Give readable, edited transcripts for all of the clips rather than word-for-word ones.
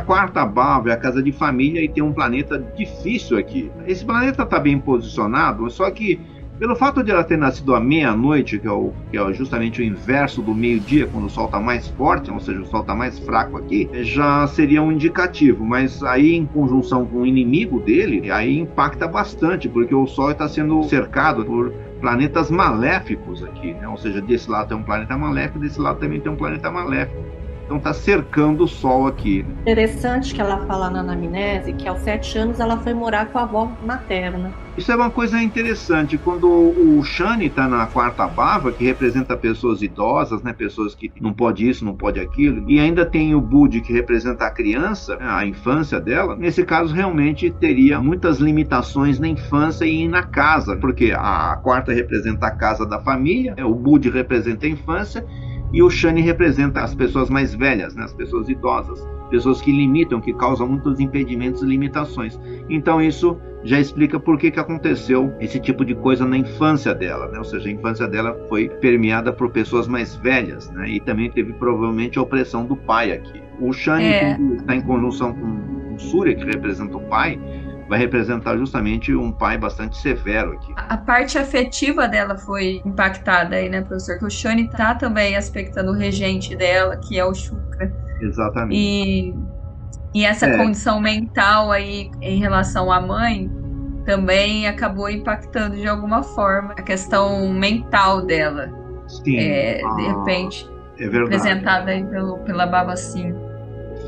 quarta bhava é a casa de família e tem um planeta difícil aqui. Esse planeta está bem posicionado, só que pelo fato de ela ter nascido à meia-noite, que é justamente o inverso do meio-dia, quando o Sol está mais forte, ou seja, o Sol está mais fraco aqui, já seria um indicativo. Mas aí, em conjunção com o inimigo dele, aí impacta bastante, porque o Sol está sendo cercado por planetas maléficos aqui, né? Ou seja, desse lado tem um planeta maléfico, desse lado também tem um planeta maléfico. Então está cercando o Sol aqui. Interessante que ela fala na anamnese que aos 7 anos ela foi morar com a avó materna. Isso é uma coisa interessante. Quando o Shani está na quarta bhava, que representa pessoas idosas, né, pessoas que não pode isso, não pode aquilo, e ainda tem o Budi, que representa a criança, a infância dela, nesse caso realmente teria muitas limitações na infância e na casa, porque a quarta representa a casa da família, o Budi representa a infância, e o Shani representa as pessoas mais velhas, né? As pessoas idosas, pessoas que limitam, que causam muitos impedimentos e limitações. Então isso já explica por que aconteceu esse tipo de coisa na infância dela, né? Ou seja, a infância dela foi permeada por pessoas mais velhas, né? E também teve provavelmente a opressão do pai aqui. O Shani está em conjunção com o Surya, que representa o pai, vai representar justamente um pai bastante severo aqui. A parte afetiva dela foi impactada aí, né, professor? Que o Shani tá também aspectando o regente dela, que é o Shukra. Exatamente. E essa condição mental aí em relação à mãe também acabou impactando de alguma forma a questão mental dela. Sim. De repente, representada aí pela Bhava 5.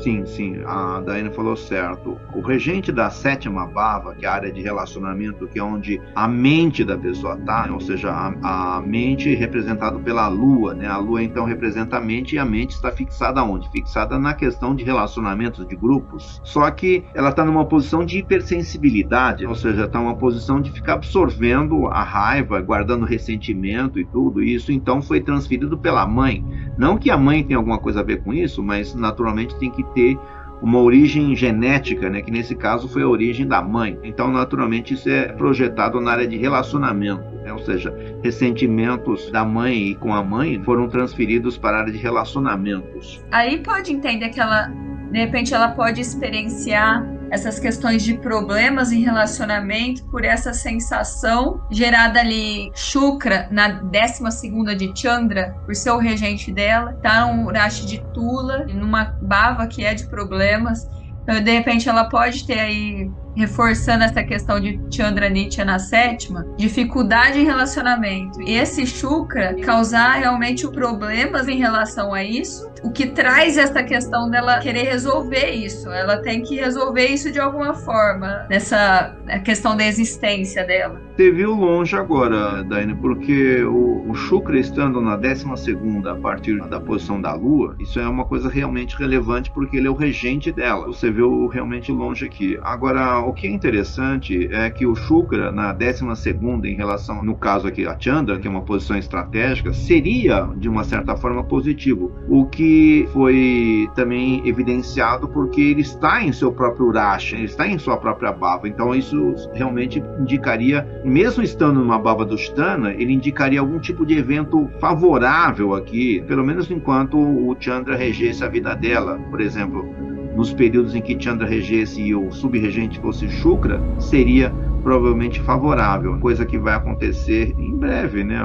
Sim, a Daiane falou certo. O regente da sétima bhava, que é a área de relacionamento, que é onde a mente da pessoa está, ou seja, a mente representada pela lua, né? A lua então representa a mente, e a mente está fixada onde? Fixada na questão de relacionamentos de grupos. Só que ela está numa posição de hipersensibilidade, ou seja, está numa posição de ficar absorvendo a raiva, guardando ressentimento e tudo isso, então foi transferido pela mãe. Não que a mãe tenha alguma coisa a ver com isso, mas naturalmente tem que ter uma origem genética, né, que nesse caso foi a origem da mãe. Então, naturalmente, isso é projetado na área de relacionamento, né? Ou seja, ressentimentos da mãe e com a mãe foram transferidos para a área de relacionamentos. Aí pode entender que ela, de repente, ela pode experienciar essas questões de problemas em relacionamento por essa sensação gerada ali. Shukra, na 12ª de Chandra, por ser o regente dela, tá num Rashi de Tula, numa bhava que é de problemas. Então, de repente, ela pode ter aí, reforçando essa questão de Chandra Nitya na 7ª, dificuldade em relacionamento. E esse Shukra causar realmente problemas em relação a isso, o que traz essa questão dela querer resolver isso. Ela tem que resolver isso de alguma forma, nessa questão da existência dela. Você viu longe agora, Daiane, porque o Shukra estando na 12ª a partir da posição da Lua, isso é uma coisa realmente relevante, porque ele é o regente dela. Você viu realmente longe aqui. Agora, o que é interessante é que o Shukra, na 12ª, em relação, no caso aqui, a Chandra, que é uma posição estratégica, seria, de uma certa forma, positivo. O que foi também evidenciado porque ele está em seu próprio Rashi, ele está em sua própria bhava. Então, isso realmente indicaria, mesmo estando numa bhava do Sthana, ele indicaria algum tipo de evento favorável aqui, pelo menos enquanto o Chandra regesse a vida dela. Por exemplo, nos períodos em que Chandra regesse e o subregente fosse Shukra, seria provavelmente favorável, coisa que vai acontecer em breve, né?